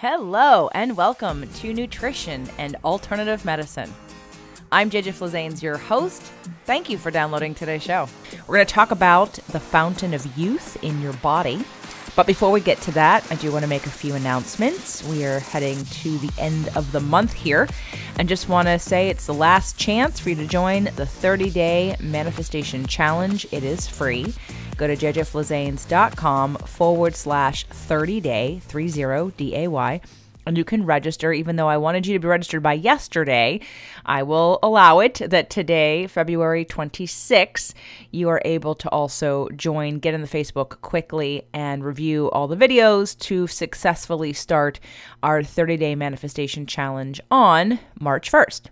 Hello and welcome to Nutrition and Alternative Medicine. I'm JJ Flazanes, your host. Thank you for downloading today's show. We're going to talk about the fountain of youth in your body. But before we get to that, I do want to make a few announcements. We are heading to the end of the month here and just want to say it's the last chance for you to join the 30-day manifestation challenge. It is free. Go to jjflazanes.com/30day, 30day, and you can register. Even though I wanted you to be registered by yesterday, I will allow it that today, February 26th, you are able to also join, get in the Facebook quickly, and review all the videos to successfully start our 30-day manifestation challenge on March 1st.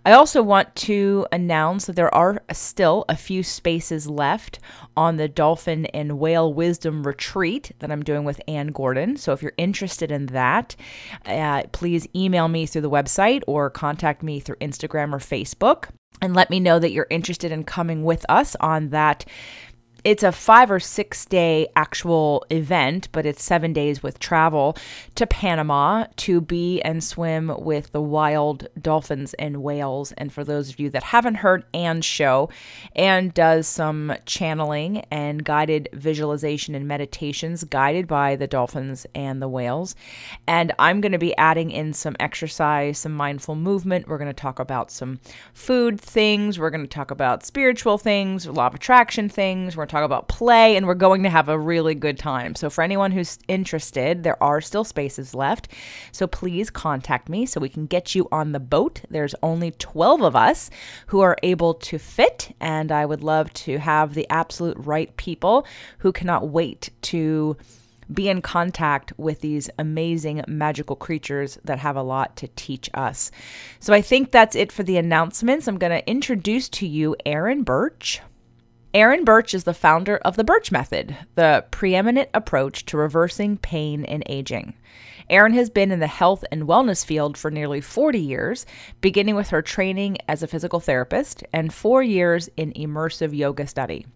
I also want to announce that there are still a few spaces left on the Dolphin and Whale Wisdom Retreat that I'm doing with Ann Gordon. So if you're interested in that, please email me through the website or contact me through Instagram or Facebook and let me know that you're interested in coming with us on that. It's a 5 or 6 day actual event, but it's 7 days with travel to Panama to be and swim with the wild dolphins and whales. And for those of you that haven't heard Anne's show, Anne does some channeling and guided visualization and meditations guided by the dolphins and the whales. And I'm going to be adding in some exercise, some mindful movement. We're going to talk about some food things. We're going to talk about spiritual things, law of attraction things. We're talk about play, and we're going to have a really good time. So for anyone who's interested, there are still spaces left. So please contact me so we can get you on the boat. There's only 12 of us who are able to fit, and I would love to have the absolute right people who cannot wait to be in contact with these amazing magical creatures that have a lot to teach us. So I think that's it for the announcements. I'm going to introduce to you Erin Burch. Erin Burch is the founder of the Burch Method, the pre-eminent approach to reversing pain and aging. Erin has been in the health and wellness field for nearly 40 years, beginning with her training as a physical therapist and 4 years in immersive yoga study.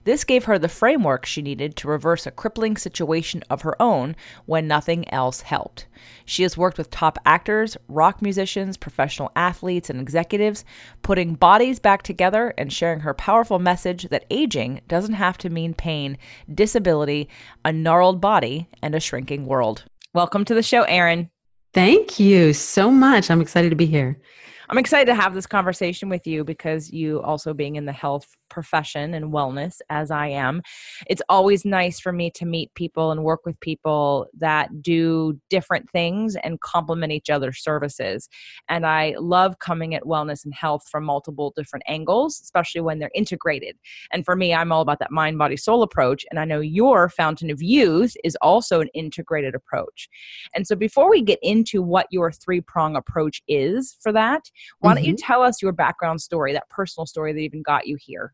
This gave her the framework she needed to reverse a crippling situation of her own when nothing else helped. She has worked with top actors, rock musicians, professional athletes, and executives, putting bodies back together and sharing her powerful message that aging doesn't have to mean pain, disability, a gnarled body, and a shrinking world. Welcome to the show, Erin. Thank you so much. I'm excited to be here. I'm excited to have this conversation with you because you also being in the health profession and wellness as I am, it's always nice for me to meet people and work with people that do different things and complement each other's services. And I love coming at wellness and health from multiple different angles, especially when they're integrated. And for me, I'm all about that mind, body, soul approach. And I know your Fountain of Youth is also an integrated approach. And so before we get into what your three-prong approach is for that, why don't you tell us your background story, that personal story that even got you here?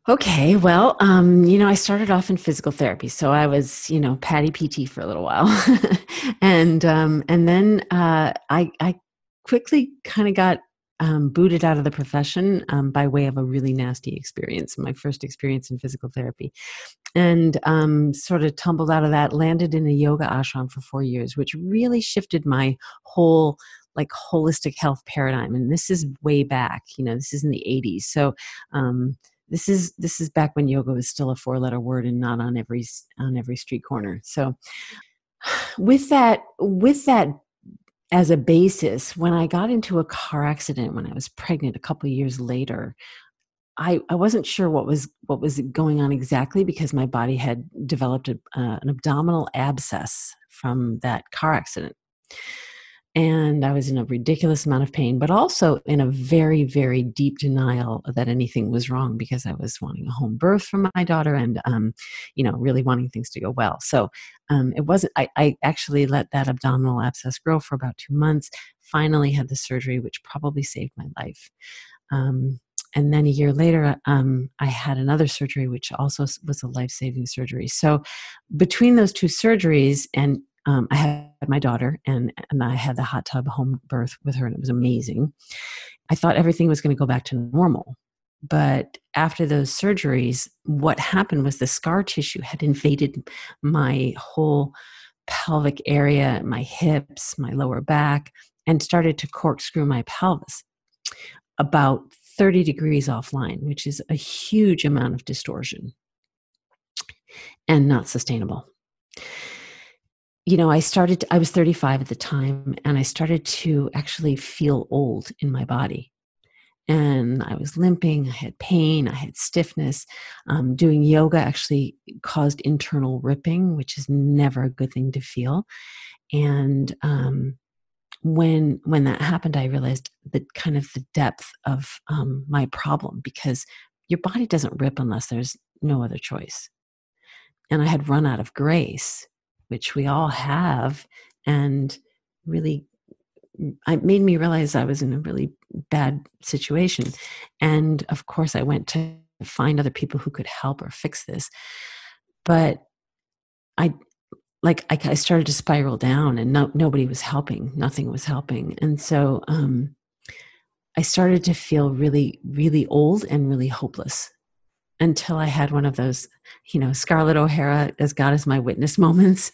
Okay. Well, I started off in physical therapy. So I was, Patty PT for a little while. and then I quickly kind of got booted out of the profession by way of a really nasty experience, my first experience in physical therapy. And sort of tumbled out of that, landed in a yoga ashram for 4 years, which really shifted my whole holistic health paradigm. And this is way back, this is in the 80s. So this is back when yoga was still a 4-letter word and not on every street corner. So with that as a basis, when I got into a car accident when I was pregnant a couple of years later, I wasn't sure what was going on exactly because my body had developed an abdominal abscess from that car accident. And I was in a ridiculous amount of pain, but also in a very, very deep denial that anything was wrong because I was wanting a home birth for my daughter and, really wanting things to go well. So it wasn't, I actually let that abdominal abscess grow for about 2 months, finally had the surgery, which probably saved my life. And then a year later, I had another surgery, which also was a life-saving surgery. So between those two surgeries and I had my daughter and I had the hot tub home birth with her and it was amazing. I thought everything was going to go back to normal. But after those surgeries, what happened was the scar tissue had invaded my whole pelvic area, my hips, my lower back, and started to corkscrew my pelvis about 30 degrees offline, which is a huge amount of distortion and not sustainable. I was 35 at the time, and I started to actually feel old in my body. And I was limping, I had pain, I had stiffness. Doing yoga actually caused internal ripping, which is never a good thing to feel. And when that happened, I realized the depth of my problem, because your body doesn't rip unless there's no other choice. And I had run out of grace, which we all have, and really, it made me realize I was in a really bad situation. And of course, I went to find other people who could help or fix this. But I started to spiral down, and nobody was helping. Nothing was helping. And so I started to feel really, really old and really hopeless, until I had one of those, Scarlett O'Hara, as God is my witness moments,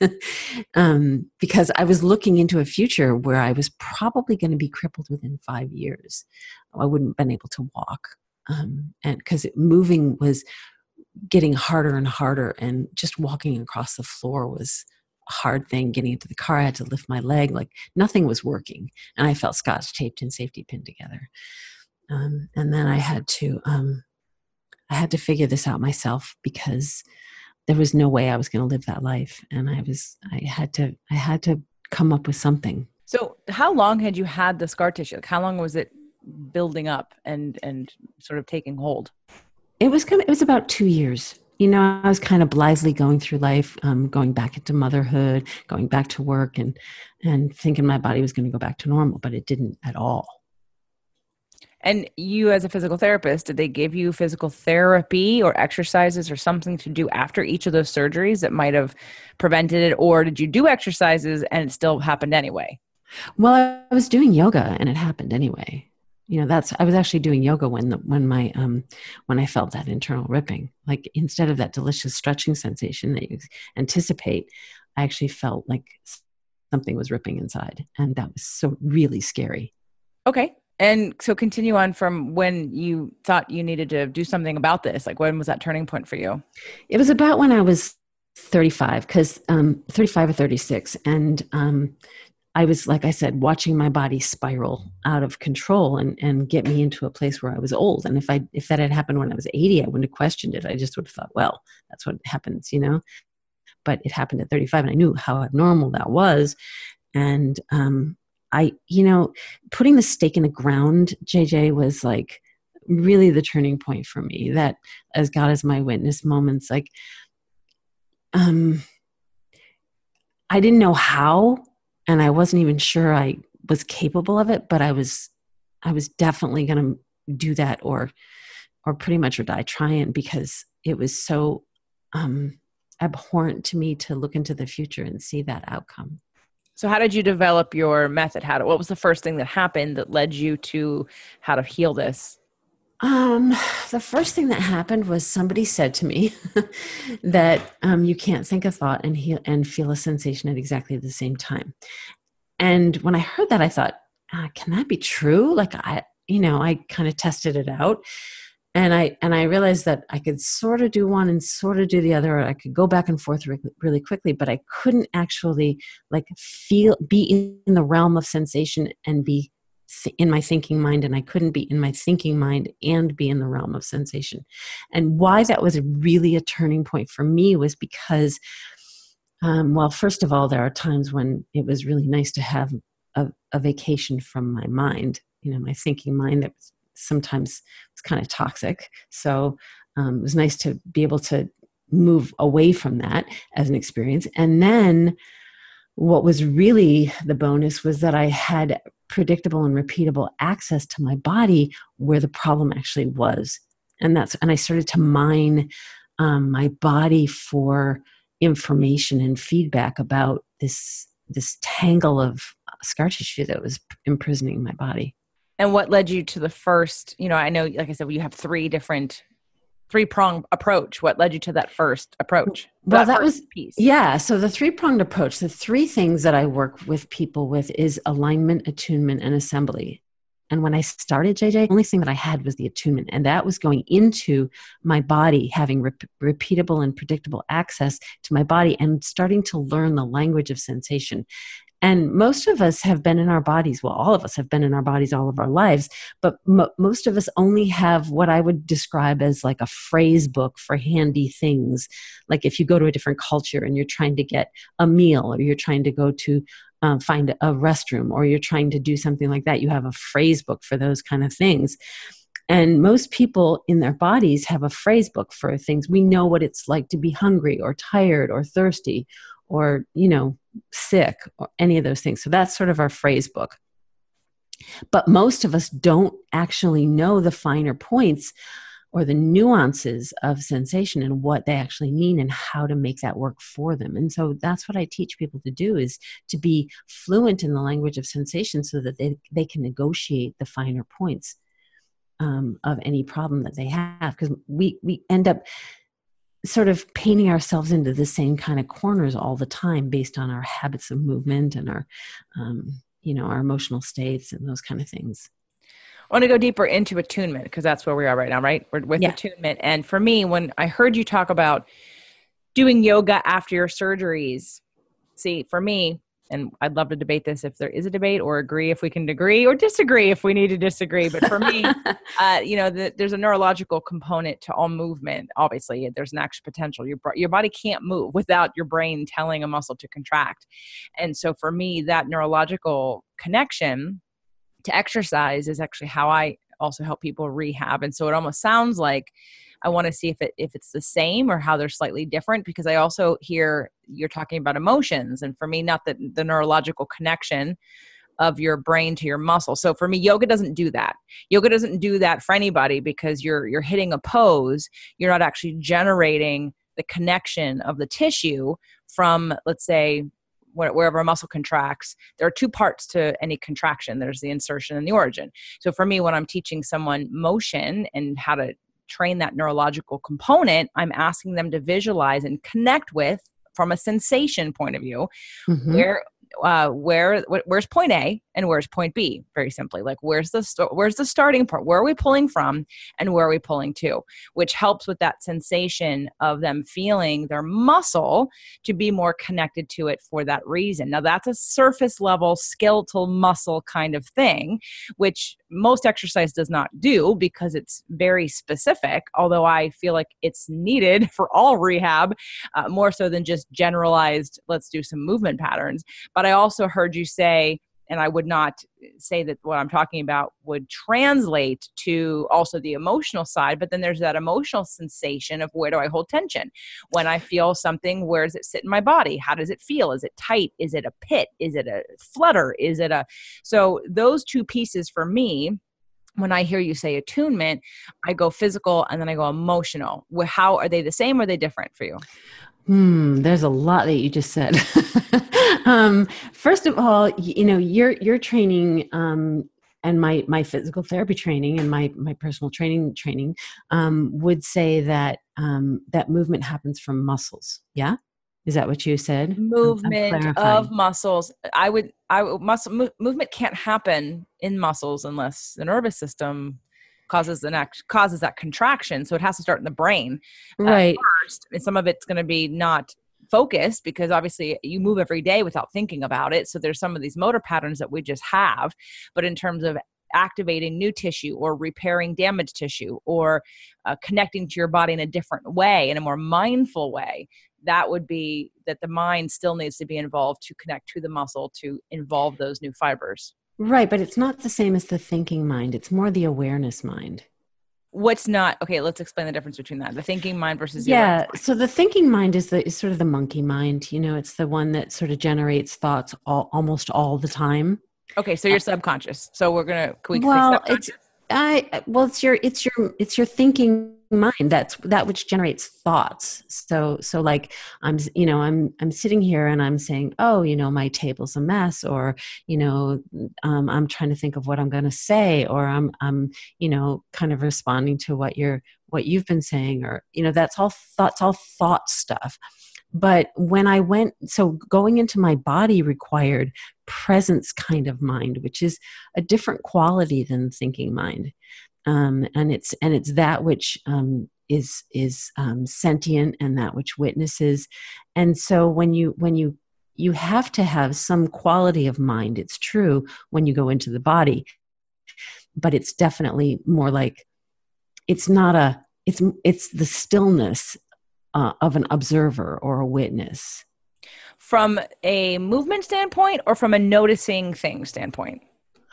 because I was looking into a future where I was probably going to be crippled within 5 years. I wouldn't have been able to walk. And because moving was getting harder and harder, and just walking across the floor was a hard thing. Getting into the car, I had to lift my leg, like nothing was working. And I felt scotch taped and safety pinned together. And then I had to figure this out myself, because there was no way I was going to live that life. And I had to come up with something. So how long had you had the scar tissue? Like, how long was it building up and sort of taking hold? It was about 2 years. I was kind of blithely going through life, going back into motherhood, going back to work, and thinking my body was going to go back to normal, but it didn't at all. And you, as a physical therapist, did they give you physical therapy or exercises or something to do after each of those surgeries that might have prevented it? Or did you do exercises and it still happened anyway? Well, I was doing yoga and it happened anyway. I was actually doing yoga when I felt that internal ripping. Like, instead of that delicious stretching sensation that you anticipate, I actually felt like something was ripping inside. And that was so really scary. Okay. And so continue on from when you thought you needed to do something about this. Like, when was that turning point for you? It was about when I was 35, 35 or 36. And I was, like I said, watching my body spiral out of control and get me into a place where I was old. And if that had happened when I was 80, I wouldn't have questioned it. I just would have thought, well, that's what happens, But it happened at 35, and I knew how abnormal that was. And putting the stake in the ground, JJ, was like really the turning point for me. That, as God is my witness moments, like, I didn't know how, and I wasn't even sure I was capable of it, but I was definitely going to do that, or pretty much or die trying, because it was so abhorrent to me to look into the future and see that outcome. So how did you develop your method? What was the first thing that happened that led you to how to heal this? The first thing that happened was somebody said to me that you can't think a thought and feel a sensation at exactly the same time. And when I heard that, I thought, can that be true? Like, I kind of tested it out. And I realized that I could sort of do one and sort of do the other. Or I could go back and forth really quickly, but I couldn't actually be in the realm of sensation and be in my thinking mind. And I couldn't be in my thinking mind and be in the realm of sensation. And why that was really a turning point for me was because, well, first of all, there are times when it was really nice to have a vacation from my mind, my thinking mind that sometimes was kind of toxic. So it was nice to be able to move away from that as an experience. And then what was really the bonus was that I had predictable and repeatable access to my body where the problem actually was. And I started to mine my body for information and feedback about this tangle of scar tissue that was imprisoning my body. And what led you to the first, I know, like I said, you have 3 different three-pronged approach? What led you to that first approach? Well, That that first was, piece. yeah. So the three-pronged approach, the three things that I work with people with is alignment, attunement, and assembly. And when I started, JJ, the only thing that I had was the attunement. And that was going into my body, having repeatable and predictable access to my body and starting to learn the language of sensation. And most of us have been in our bodies. Well, all of us have been in our bodies all of our lives, but most of us only have what I would describe as like a phrase book for handy things. Like if you go to a different culture and you're trying to get a meal, or you're trying to go to find a restroom, or you're trying to do something like that, you have a phrase book for those kind of things. And most people in their bodies have a phrase book for things. We know what it's like to be hungry or tired or thirsty or, sick or any of those things. So that's sort of our phrase book. But most of us don't actually know the finer points or the nuances of sensation and what they actually mean and how to make that work for them. And so that's what I teach people to do, is to be fluent in the language of sensation so that they can negotiate the finer points of any problem that they have. Because we end up sort of painting ourselves into the same kind of corners all the time based on our habits of movement and our emotional states and those kind of things. I want to go deeper into attunement, because that's where we are right now, right? We're with attunement. And for me, when I heard you talk about doing yoga after your surgeries, see, for me, and I'd love to debate this if there is a debate, or agree if we can agree, or disagree if we need to disagree. But for me, there's a neurological component to all movement. Obviously, there's an action potential. Your body can't move without your brain telling a muscle to contract. And so for me, that neurological connection to exercise is actually how I also help people rehab. And so it almost sounds like I want to see if it's the same or how they're slightly different, because I also hear you're talking about emotions. And for me, not the neurological connection of your brain to your muscle. So for me, yoga doesn't do that. Yoga doesn't do that for anybody, because you're hitting a pose. You're not actually generating the connection of the tissue from, let's say, wherever a muscle contracts. There are two parts to any contraction. There's the insertion and the origin. So for me, when I'm teaching someone motion and how to train that neurological component, I'm asking them to visualize and connect with, from a sensation point of view, Mm-hmm. where's point A and where's point B, very simply. Like where's the starting part, where are we pulling from and where are we pulling to, which helps with that sensation of them feeling their muscle to be more connected to it for that reason. Now that's a surface level skeletal muscle kind of thing, which most exercise does not do because it's very specific, although I feel like it's needed for all rehab, more so than just generalized, let's do some movement patterns. But I also heard you say, and I would not say that what I'm talking about would translate to also the emotional side, but then there's that emotional sensation of, where do I hold tension? When I feel something, where does it sit in my body? How does it feel? Is it tight? Is it a pit? Is it a flutter? So those two pieces for me, when I hear you say attunement, I go physical and then I go emotional. How are they the same or are they different for you? There's a lot that you just said. First of all, your training and my physical therapy training and my personal training would say that that movement happens from muscles. Yeah, is that what you said? I'm Movement of clarifying. muscles. Movement can't happen in muscles unless the nervous system causes that contraction. So it has to start in the brain Right. first. And some of it's going to be not focused, because obviously you move every day without thinking about it. So there's some of these motor patterns that we just have. But in terms of activating new tissue or repairing damaged tissue or connecting to your body in a different way, in a more mindful way, that would be that the mind still needs to be involved to connect to the muscle to involve those new fibers. Right, but it's not the same as the thinking mind. It's more the awareness mind. What's not okay? Let's explain the difference between that, the thinking mind versus the awareness Yeah, mind. so the thinking mind is sort of the monkey mind. It's the one that sort of generates thoughts almost all the time. Okay, so you're subconscious. So can we say Well, subconscious? it's your thinking mind that which generates thoughts. So like I'm sitting here and I'm saying, oh, my table's a mess, or I'm trying to think of what I'm going to say, or I'm kind of responding to what you're what you've been saying, or, that's all thought stuff. But when I went, so going into my body required presence kind of mind, which is a different quality than thinking mind. And it's that which is sentient, and that which witnesses. And so when you have to have some quality of mind, it's true, when you go into the body, but it's definitely more like, it's not a it's the stillness of an observer or a witness. From a movement standpoint or from a noticing thing standpoint?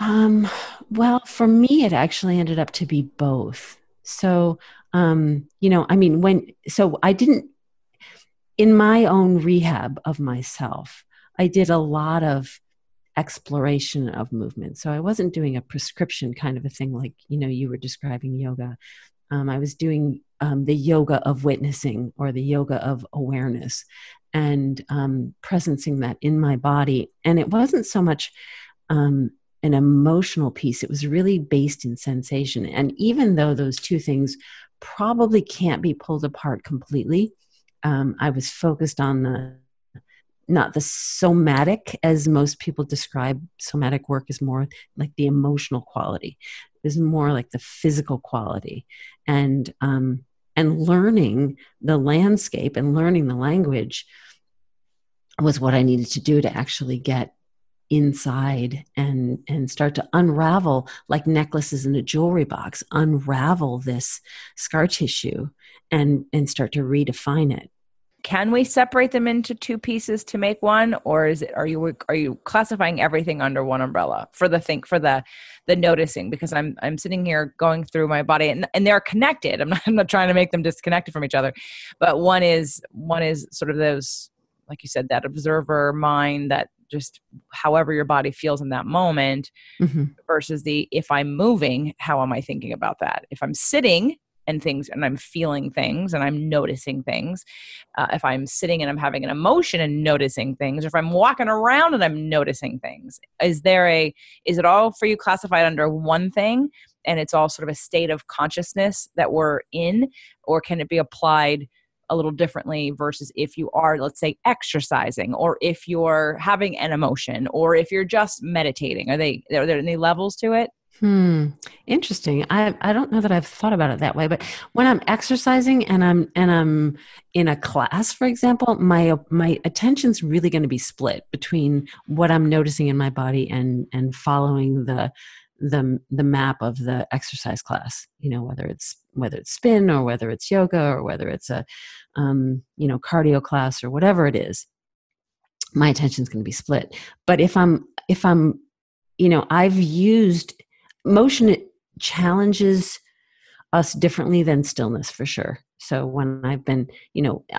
Um, well, for me, it actually ended up to be both. So, I mean, so I didn't, in my own rehab of myself, I did a lot of exploration of movement. So I wasn't doing a prescription kind of a thing like, you were describing yoga. I was doing the yoga of witnessing, or the yoga of awareness, and presencing that in my body. And it wasn't so much an emotional piece. It was really based in sensation. And even though those two things probably can't be pulled apart completely, I was focused on not the somatic, as most people describe somatic work, is more like the emotional quality. It was more like the physical quality. And learning the landscape and learning the language was what I needed to do to actually get inside and start to unravel, like necklaces in a jewelry box, unravel this scar tissue and start to redefine it. Can we separate them into two pieces to make one, or are you classifying everything under one umbrella for the noticing? Because I'm sitting here going through my body, and they're connected. I'm not trying to make them disconnected from each other, but one is sort of those, like you said, that observer mind, that just however your body feels in that moment, Mm-hmm. versus the, if I'm moving, how am I thinking about that? If I'm sitting and things, and I'm feeling things and I'm noticing things, if I'm sitting and I'm having an emotion and noticing things, or if I'm walking around and I'm noticing things, is it all for you classified under one thing, and it's all sort of a state of consciousness that we're in? Or can it be applied a little differently, versus if you are, let's say, exercising, or if you're having an emotion, or if you're just meditating? Are there any levels to it? Interesting. I don't know that I've thought about it that way, but when I'm exercising and I'm in a class, for example, my attention's really going to be split between what I'm noticing in my body and following the map of the exercise class. Whether it's spin, or whether it's yoga, or whether it's a cardio class, or whatever it is, my attention's going to be split. But if I'm I've used motion, it challenges us differently than stillness, for sure. So when I've been,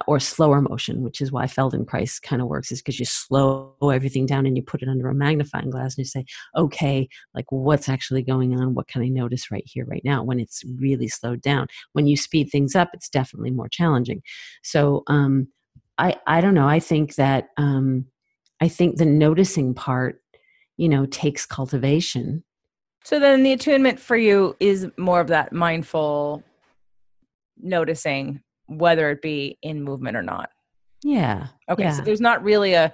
or slower motion, which is why Feldenkrais kind of works, is because you slow everything down and you put it under a magnifying glass and you say, okay, like, what's actually going on? What can I notice right here, right now, when it's really slowed down? When you speed things up, it's definitely more challenging. So I don't know. I think that I think the noticing part, takes cultivation. So then the attunement for you is more of that mindful noticing, whether it be in movement or not. Yeah. Okay. So Yeah. there's not really I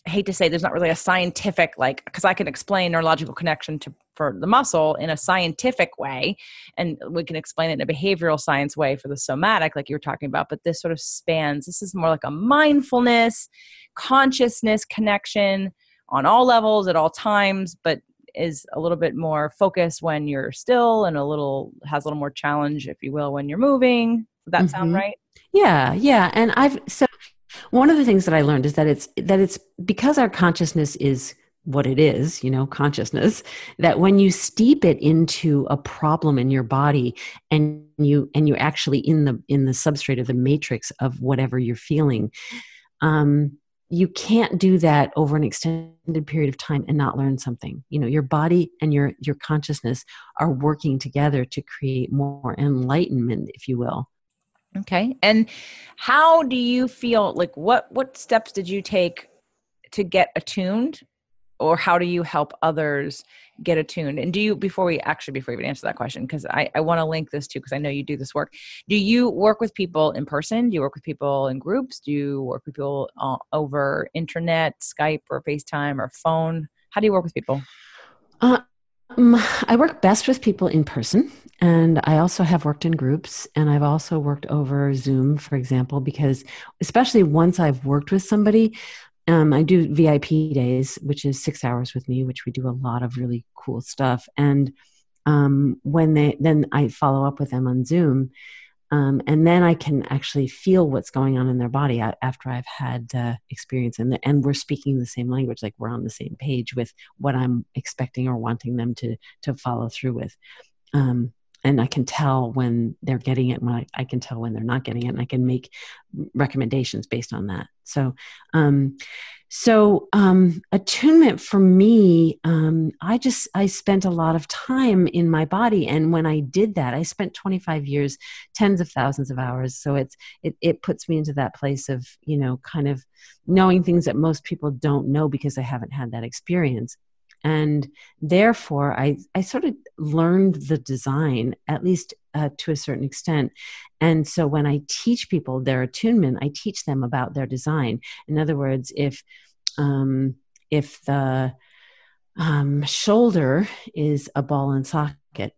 hate to say, there's not really a scientific, like, because I can explain neurological connection for the muscle in a scientific way, and we can explain it in a behavioral science way for the somatic, like you were talking about. But this sort of this is more like a mindfulness, consciousness connection on all levels at all times, but is a little bit more focused when you're still, and has a little more challenge, if you will, when you're moving. Would that sound Mm-hmm. right? Yeah. Yeah. And so one of the things that I learned is that it's because our consciousness is what it is, consciousness, that when you steep it into a problem in your body, and you actually in the substrate of the matrix of whatever you're feeling, you can't do that over an extended period of time and not learn something. Your body and your consciousness are working together to create more enlightenment, if you will. Okay. And how do you feel, like, what steps did you take to get attuned? or how do you help others get attuned? And do you, before you even answer that question, because I want to link this too, because I know you do this work. Do you work with people in person? Do you work with people in groups? Do you work with people over internet, Skype or FaceTime or phone? How do you work with people? Uh, I work best with people in person, and I also have worked in groups, and I've also worked over Zoom, for example, because especially once I've worked with somebody, I do VIP days, which is 6 hours with me, which we do a lot of really cool stuff. And then I follow up with them on Zoom. And then I can actually feel what's going on in their body after I've had experience, and we're speaking the same language, like we're on the same page with what I'm expecting or wanting them to follow through with. And I can tell when they're getting it, when I can tell when they're not getting it, and I can make recommendations based on that. Attunement for me, I spent a lot of time in my body, and when I did that, I spent 25 years, tens of thousands of hours. So it puts me into that place of, kind of knowing things that most people don't know because I haven't had that experience. And therefore, I sort of learned the design, at least to a certain extent. And so when I teach people their attunement, I teach them about their design. In other words, if the shoulder is a ball and socket,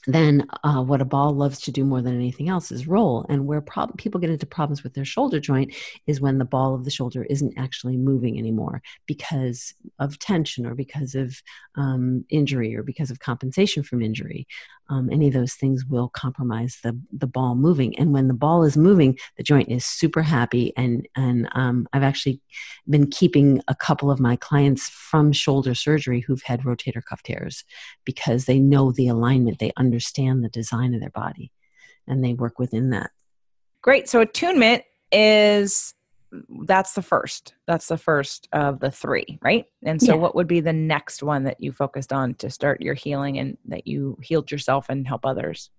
then what a ball loves to do more than anything else is roll. And where people get into problems with their shoulder joint is when the ball of the shoulder isn't actually moving anymore because of tension or because of injury or because of compensation from injury. Any of those things will compromise the ball moving. And when the ball is moving, the joint is super happy. And I've actually been keeping a couple of my clients from shoulder surgery who've had rotator cuff tears because they know the alignment, they understand the design of their body, and they work within that. Great. So attunement that's the first of the three, right? And so what would be the next one that you focused on to start your healing and that you healed yourself and help others?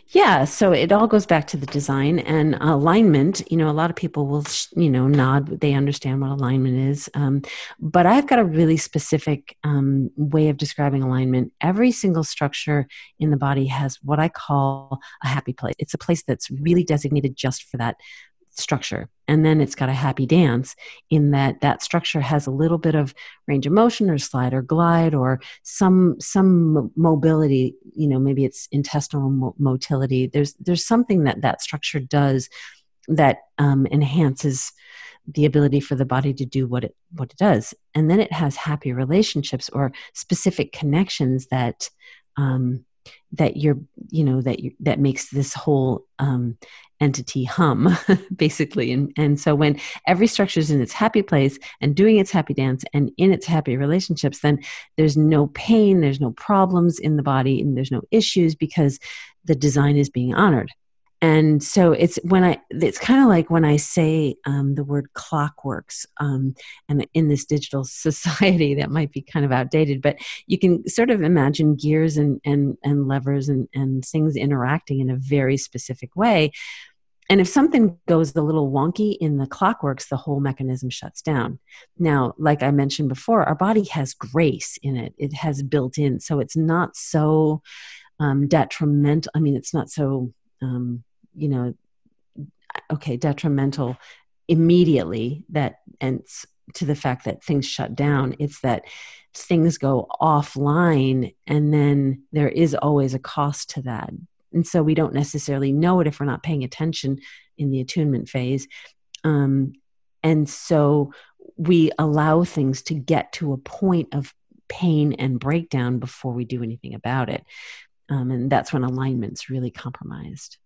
Yeah, so it all goes back to the design and alignment. A lot of people will, nod. They understand what alignment is. But I've got a really specific way of describing alignment. Every single structure in the body has what I call a happy place. It's a place that's really designated just for that structure. And then it's got a happy dance in that structure has a little bit of range of motion or slide or glide or some mobility, maybe it's intestinal motility. There's something that structure does that enhances the ability for the body to do what it does. And then it has happy relationships or specific connections that makes this whole entity hum, basically. And so when every structure is in its happy place and doing its happy dance and in its happy relationships, then there's no pain, there's no problems in the body, and there's no issues because the design is being honored. And so it's kind of like when I say the word clockworks, and in this digital society that might be kind of outdated, but you can sort of imagine gears and levers and things interacting in a very specific way. And if something goes a little wonky in the clockworks, the whole mechanism shuts down. Now, like I mentioned before, our body has grace in it. It has built in, so it's not so detrimental. I mean, it's not so detrimental immediately and to the fact that things shut down. It's that things go offline, and then there is always a cost to that. And so we don't necessarily know it if we're not paying attention in the attunement phase. And so we allow things to get to a point of pain and breakdown before we do anything about it. And that's when alignment's really compromised.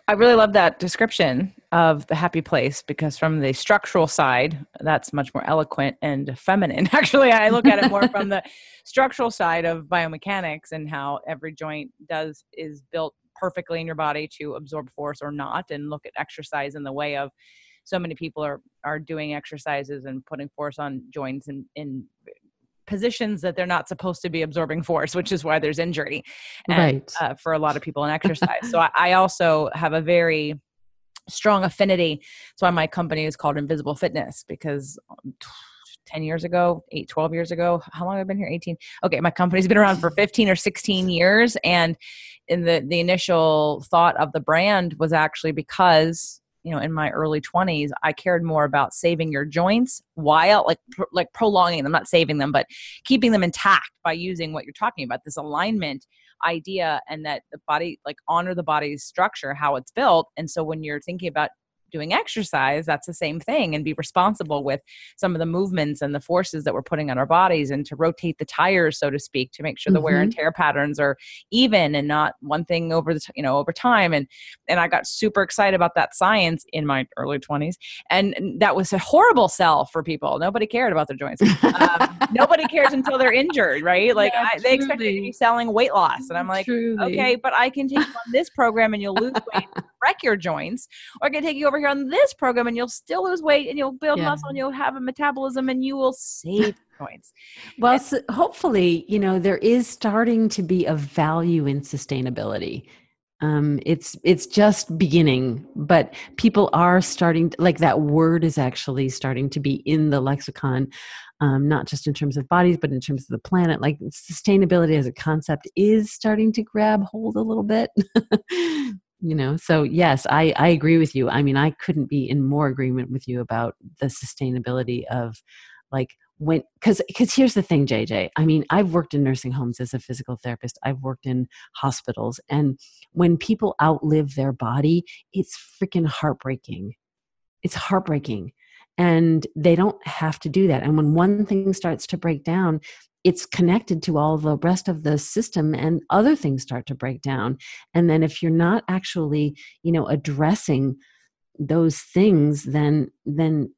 I really love that description of the happy place because from the structural side, that's much more eloquent and feminine. Actually, I look at it more from the structural side of biomechanics and how every joint is built perfectly in your body to absorb force or not, and look at exercise in the way of so many people are doing exercises and putting force on joints in positions that they're not supposed to be absorbing force, which is why there's injury for a lot of people in exercise. So I also have a very strong affinity. That's why my company is called Invisible Fitness, because 10 years ago, 12 years ago. How long have I been here? 18. Okay. My company's been around for 15 or 16 years. And in the initial thought of the brand was actually because, in my early 20s, I cared more about saving your joints while like prolonging them, not saving them, but keeping them intact by using what you're talking about, this alignment idea, and that the body, like, honor the body's structure, how it's built. And so when you're thinking about doing exercise, that's the same thing, and be responsible with some of the movements and the forces that we're putting on our bodies, and to rotate the tires, so to speak, to make sure the wear and tear patterns are even and not one thing over over time. And I got super excited about that science in my early 20s. And that was a horrible sell for people. Nobody cared about their joints. Nobody cares until they're injured, right? Like, Yeah, they expect me to be selling weight loss. And I'm like, okay, but I can take you on this program and you'll lose weight, wreck your joints, or I can take you over here on this program and you'll still lose weight and you'll build muscle and you'll have a metabolism and you will save points. Well, so hopefully, there is starting to be a value in sustainability. It's just beginning, but people are starting to, like, that word is actually starting to be in the lexicon, not just in terms of bodies, but in terms of the planet. Like, sustainability as a concept is starting to grab hold a little bit. So yes, I agree with you. I mean, I couldn't be in more agreement with you about the sustainability of, like, because here's the thing, JJ. I mean, I've worked in nursing homes as a physical therapist. I've worked in hospitals. And when people outlive their body, it's freaking heartbreaking. It's heartbreaking. And they don't have to do that. And when one thing starts to break down, it's connected to all the rest of the system, and other things start to break down. And then if you're not actually, addressing those things, then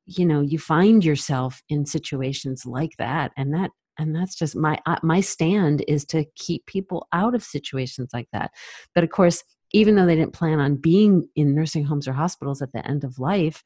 you find yourself in situations like that. And that's just my stand, is to keep people out of situations like that. But of course, even though they didn't plan on being in nursing homes or hospitals at the end of life,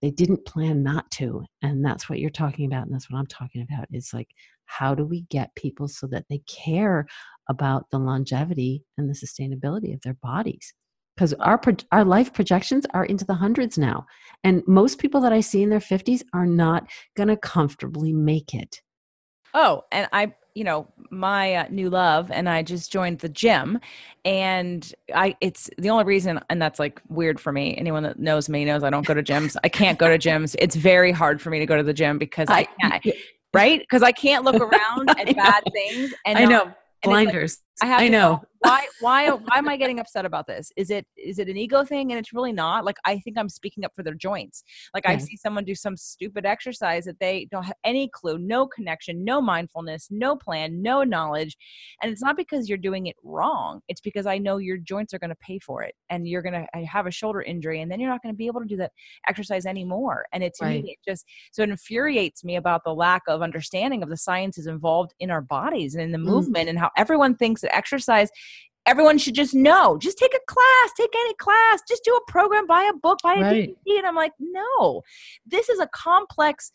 they didn't plan not to. And that's what you're talking about. And that's what I'm talking about. It's like, how do we get people so that they care about the longevity and the sustainability of their bodies? Because our life projections are into the hundreds now. And most people that I see in their 50s are not going to comfortably make it. Oh, and my new love and I just joined the gym, and it's the only reason, and that's like weird for me. Anyone that knows me knows I don't go to gyms. I can't go to gyms. It's very hard for me to go to the gym because I can't, right? Because I can't look around at bad things and I know. Blinders. I have to know. go, why am I getting upset about this? Is it an ego thing? And it's really not. Like, I think I'm speaking up for their joints. Like, I see someone do some stupid exercise that they don't have any clue, no connection, no mindfulness, no plan, no knowledge. And it's not because you're doing it wrong. It's because I know your joints are going to pay for it, and you're going to have a shoulder injury, and then you're not going to be able to do that exercise anymore. And to me, so it infuriates me about the lack of understanding of the sciences involved in our bodies and in the movement, and how everyone thinks that exercise, everyone should just know, just take a class, take any class, just do a program, buy a book, buy a DVD. And I'm like, no, this is a complex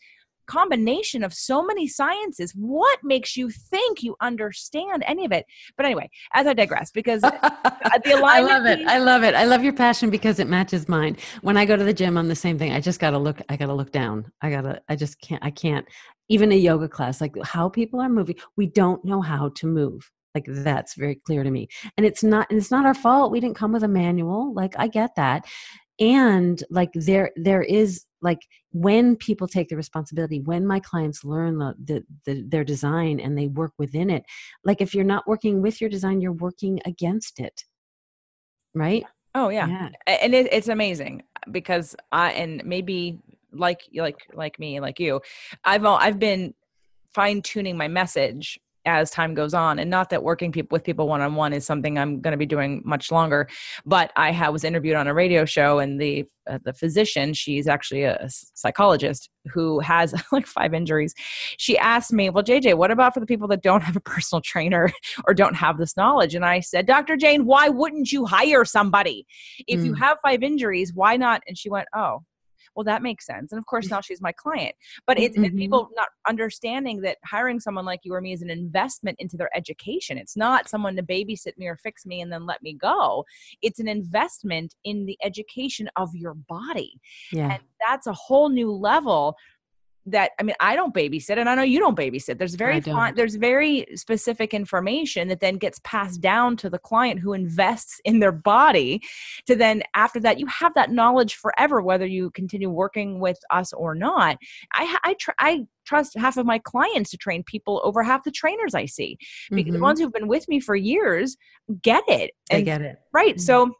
combination of so many sciences. What makes you think you understand any of it? But anyway, as I digress, because the alignment. I love it. I love your passion because it matches mine. When I go to the gym, I'm the same thing. I just got to look down. I can't, even a yoga class, like how people are moving. We don't know how to move. Like, that's very clear to me. And it's not our fault. We didn't come with a manual. Like, I get that. And like, there is, like, when people take the responsibility, when my clients learn their design and they work within it, like, if you're not working with your design, you're working against it. Right? Oh yeah. And it's amazing because and maybe like me, like you, I've been fine tuning my message as time goes on. And not that working with people one-on-one is something I'm going to be doing much longer, but I was interviewed on a radio show, and the physician, she's actually a psychologist who has like 5 injuries. She asked me, well, JJ, what about for the people that don't have a personal trainer or don't have this knowledge? And I said, Dr. Jane, why wouldn't you hire somebody? If you have 5 injuries, why not? And she went, oh, well, that makes sense. And of course, now she's my client. But it's people not understanding that hiring someone like you or me is an investment into their education. It's not someone to babysit me or fix me and then let me go. It's an investment in the education of your body. Yeah. And that's a whole new level that, I mean, I don't babysit, and I know you don't babysit. I don't. There's very specific information that then gets passed down to the client who invests in their body, to then after that, you have that knowledge forever, whether you continue working with us or not. I trust half of my clients to train people over half the trainers I see, because the Mm-hmm. ones who've been with me for years get it. They And get it. right. Mm. So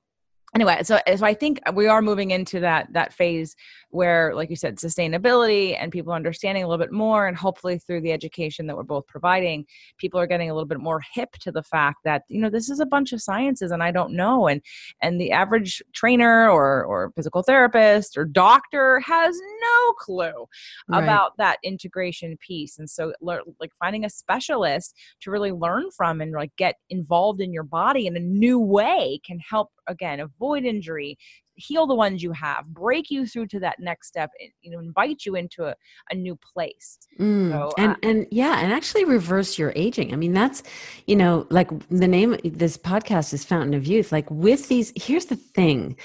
anyway, so I think we are moving into that phase where, like you said, sustainability and people understanding a little bit more, and hopefully through the education that we're both providing, people are getting a little bit more hip to the fact that, this is a bunch of sciences and I don't know. And the average trainer or physical therapist or doctor has no clue Right. about that integration piece. And so like finding a specialist to really learn from and like get involved in your body in a new way can help, again, avoid injury, heal the ones you have, break you through to that next step, invite you into a new place. So And yeah, and actually reverse your aging. I mean, that's, like the name of this podcast is Fountain of Youth. Like with these, here's the thing,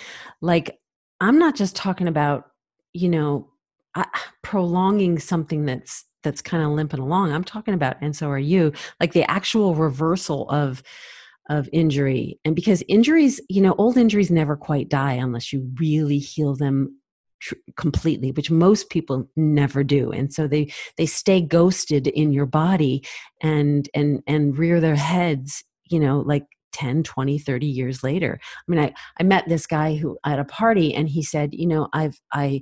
like I'm not just talking about, you know, prolonging something that's kind of limping along. I'm talking about, and so are you, like the actual reversal of injury. And because injuries, old injuries never quite die unless you really heal them completely, which most people never do. And so they stay ghosted in your body and rear their heads, like 10, 20, 30 years later. I mean, I met this guy who at a party, and he said, I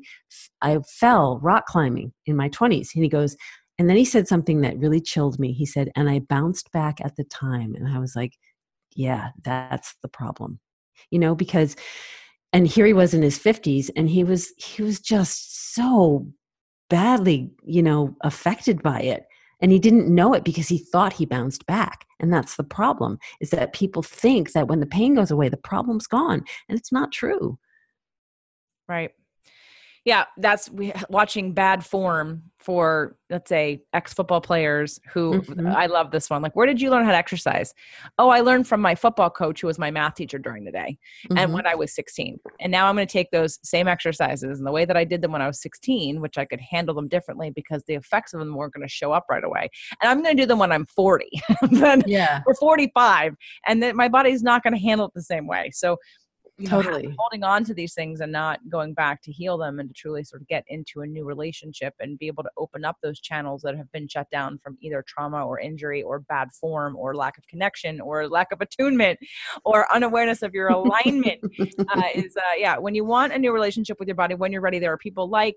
fell rock climbing in my 20s. And he goes, and then he said something that really chilled me. He said, and I bounced back at the time. And I was like, yeah, that's the problem, because, and here he was in his 50s, and he was just so badly, affected by it. And he didn't know it because he thought he bounced back. And that's the problem, is that people think that when the pain goes away, the problem's gone. And it's not true. right. Yeah, that's watching bad form for, let's say, ex-football players who, Mm-hmm. I love this one. Like, where did you learn how to exercise? Oh, I learned from my football coach who was my math teacher during the day and Mm-hmm. when I was 16. And now I'm going to take those same exercises and the way that I did them when I was 16, which I could handle them differently because the effects of them weren't going to show up right away. And I'm going to do them when I'm 40 then, Yeah, or 45, and then my body's not going to handle it the same way. So totally. holding on to these things and not going back to heal them and to truly sort of get into a new relationship and be able to open up those channels that have been shut down from either trauma or injury or bad form or lack of connection or lack of attunement or unawareness of your alignment when you want a new relationship with your body, when you're ready, there are people like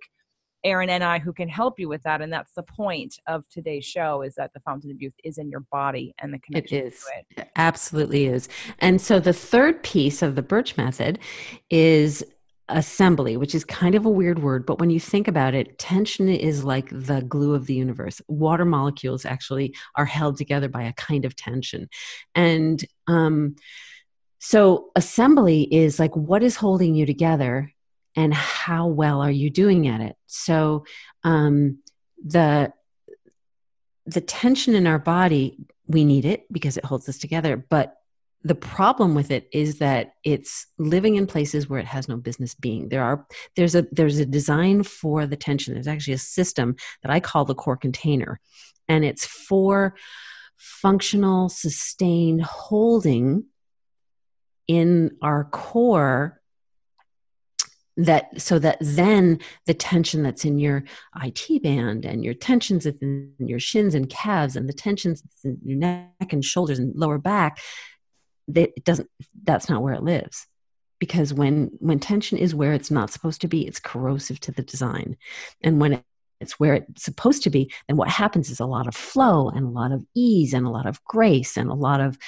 Erin and I who can help you with that. And that's the point of today's show, is that the fountain of youth is in your body and the It connection is. to it. It absolutely is. And so the third piece of the Birch method is assembly, which is kind of a weird word, but when you think about it, tension is like the glue of the universe. Water molecules actually are held together by a kind of tension. And so assembly is like, what is holding you together and how well are you doing at it? So the tension in our body, we need it because it holds us together. But the problem with it is that it's living in places where it has no business being. There's a design for the tension. There's actually a system that I call the core container, and it's for functional, sustained holding in our core, so that then the tension that's in your IT band and your tensions in your shins and calves and the tensions in your neck and shoulders and lower back, that's not where it lives. Because when tension is where it's not supposed to be, it's corrosive to the design. And when it's where it's supposed to be, then what happens is a lot of flow and a lot of ease and a lot of grace and a lot of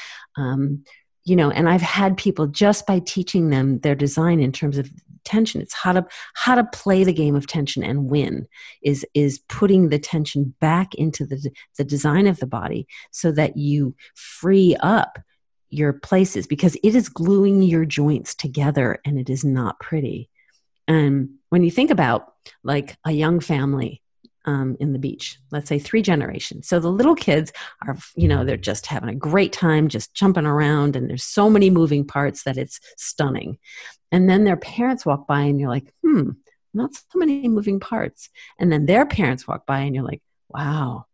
and I've had people, just by teaching them their design in terms of tension, it's how to play the game of tension and win, is putting the tension back into the design of the body so that you free up your places, because it is gluing your joints together and it is not pretty. And when you think about like a young family in the beach, let's say 3 generations. So the little kids are, they're just having a great time, just jumping around, and there's so many moving parts that it's stunning. And then their parents walk by and you're like, not so many moving parts. And then their parents walk by and you're like, wow,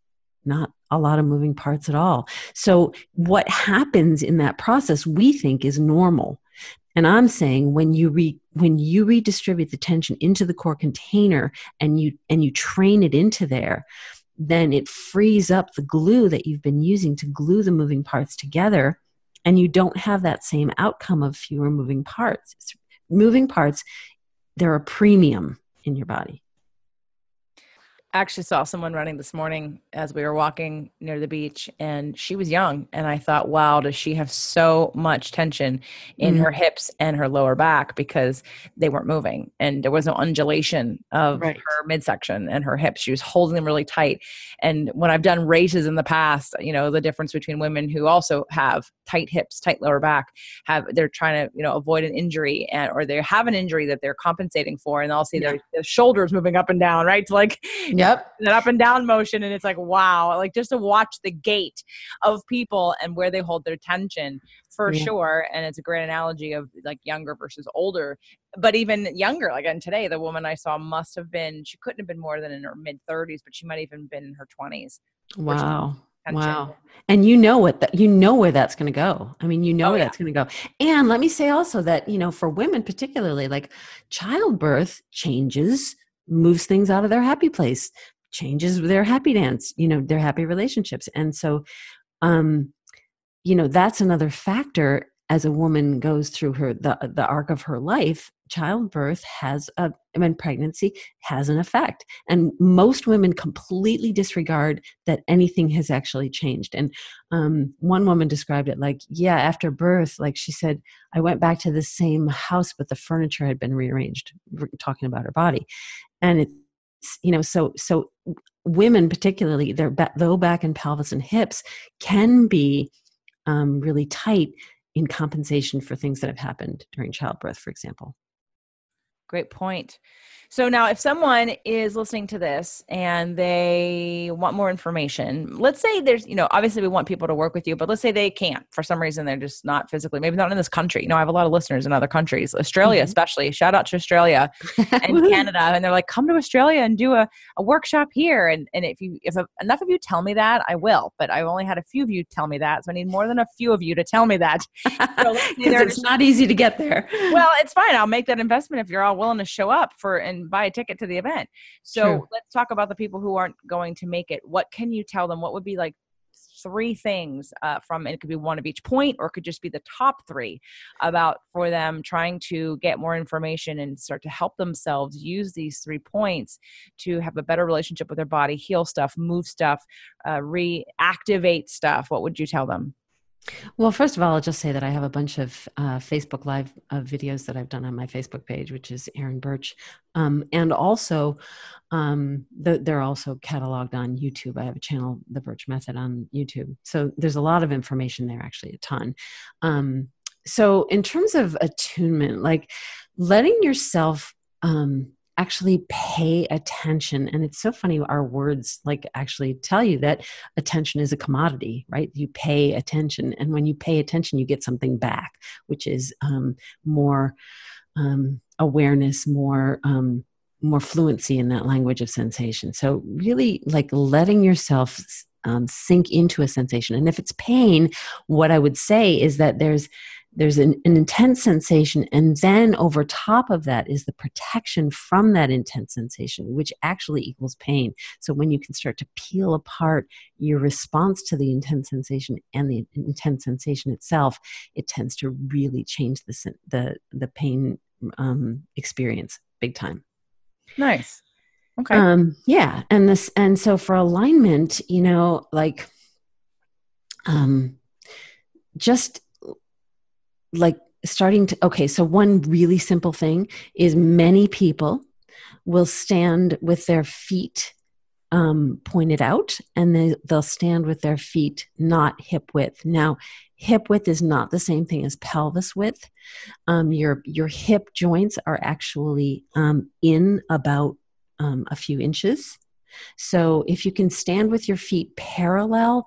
not a lot of moving parts at all. So what happens in that process we think is normal. And I'm saying when you redistribute the tension into the core container and you train it into there, then it frees up the glue that you've been using to glue the moving parts together, and you don't have that same outcome of fewer moving parts. Moving parts, they're a premium in your body. I actually saw someone running this morning as we were walking near the beach, and she was young. And I thought, wow, does she have so much tension in her hips and her lower back because they weren't moving and there was no undulation of Right. her midsection and her hips. She was holding them really tight. And when I've done races in the past, the difference between women who also have tight hips, tight lower back, they're trying to, avoid an injury or they have an injury that they're compensating for. And I'll see their shoulders moving up and down, right? To like, Yep. That up and down motion. And it's like, wow, like just to watch the gait of people and where they hold their tension for sure. And it's a great analogy of like younger versus older, but even younger. Like, and today, the woman I saw she couldn't have been more than in her mid 30s, but she might even been in her 20s. Wow. Wow. And you know where that's going to go. I mean, where that's going to go. And let me say also that, for women particularly, like childbirth moves things out of their happy place, changes their happy dance, their happy relationships. And so, that's another factor as a woman goes through the arc of her life. Childbirth pregnancy has an effect. And most women completely disregard that anything has actually changed. And one woman described it like, after birth, like she said, I went back to the same house, but the furniture had been rearranged, talking about her body. And it's, so women particularly, their low back and pelvis and hips can be really tight in compensation for things that have happened during childbirth, for example. Great point. So now if someone is listening to this and they want more information, let's say there's, obviously we want people to work with you, but let's say they can't, for some reason, they're just not physically, maybe not in this country. I have a lot of listeners in other countries, Australia, especially. Shout out to Australia and Canada. And they're like, come to Australia and do a workshop here. And if enough of you tell me that, I will, but I've only had a few of you tell me that. So I need more than a few of you to tell me that. So it's not easy to get there. Well, it's fine. I'll make that investment if you're all willing to show up and buy a ticket to the event. So let's talk about the people who aren't going to make it. What can you tell them? What would be like 3 things and it could be one of each point, or it could just be the top 3 for them trying to get more information and start to help themselves use these 3 points to have a better relationship with their body, heal stuff, move stuff, reactivate stuff. What would you tell them? Well, first of all, I'll just say that I have a bunch of Facebook Live videos that I've done on my Facebook page, which is Erin Burch. And also, they're also cataloged on YouTube. I have a channel, The Burch Method, on YouTube. So there's a lot of information there, actually, a ton. So in terms of attunement, like letting yourself actually pay attention. And it's so funny, our words like actually tell you that attention is a commodity, right? You pay attention. And when you pay attention, you get something back, which is more awareness, more fluency in that language of sensation. So really like letting yourself sink into a sensation. And if it's pain, what I would say is that there's an intense sensation, and then over top of that is the protection from that intense sensation, which actually equals pain. So when you can start to peel apart your response to the intense sensation and the intense sensation itself, it tends to really change the pain experience big time. Nice. Okay. Yeah. And so for alignment, just like starting to, okay, so one really simple thing is many people will stand with their feet pointed out, and they'll stand with their feet not hip width. Now, hip width is not the same thing as pelvis width. Your hip joints are actually in about a few inches. So if you can stand with your feet parallel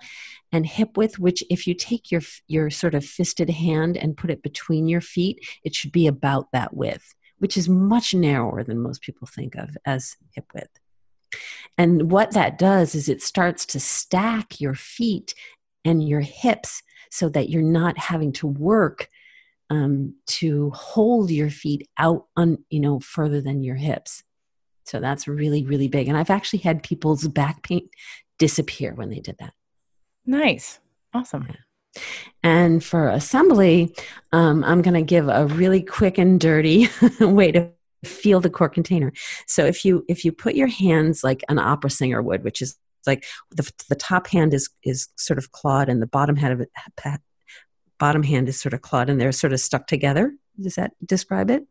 and hip width, which if you take your sort of fisted hand and put it between your feet, it should be about that width. which is much narrower than most people think of as hip width. And what that does is it starts to stack your feet and your hips so that you're not having to work to hold your feet out further than your hips. So that's really, really big. And I've actually had people's back pain disappear when they did that. Nice. Awesome. Yeah. And for assembly, I'm going to give a really quick and dirty way to feel the core container. So if you put your hands like an opera singer would, which is like the top hand is sort of clawed and the bottom hand is sort of clawed and they're sort of stuck together. Does that describe it?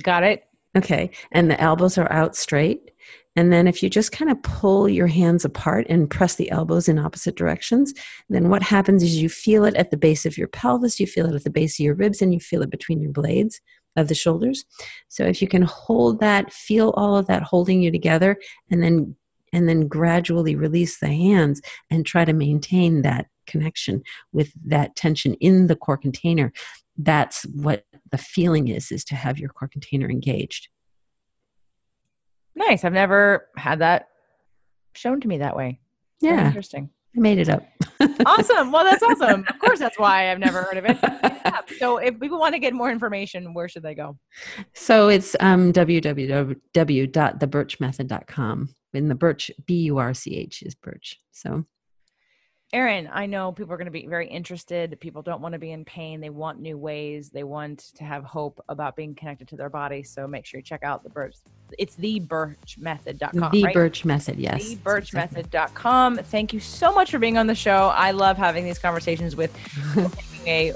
Got it. Okay. And the elbows are out straight. And then if you just kind of pull your hands apart and press the elbows in opposite directions, then what happens is you feel it at the base of your pelvis, you feel it at the base of your ribs, and you feel it between your blades of the shoulders. So if you can hold that, feel all of that holding you together, and then gradually release the hands and try to maintain that connection with that tension in the core container. That's what the feeling is to have your core container engaged. Nice. I've never had that shown to me that way. Yeah. Very interesting. I made it up. Awesome. Well, that's awesome. Of course, that's why I've never heard of it. Yeah. So if people want to get more information, where should they go? So it's www.thebirchmethod.com. And the Burch, B-U-R-C-H is Burch. So Erin, I know people are going to be very interested. People don't want to be in pain. They want new ways. They want to have hope about being connected to their body. So make sure you check out the Burch. It's thebirchmethod.com, The right? Burch Method, yes. Thebirchmethod.com. Thank you so much for being on the show. I love having these conversations with taking a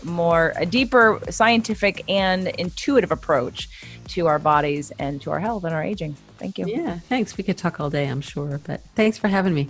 deeper scientific and intuitive approach to our bodies and to our health and our aging. Thank you. Yeah, thanks. We could talk all day, I'm sure. But thanks for having me.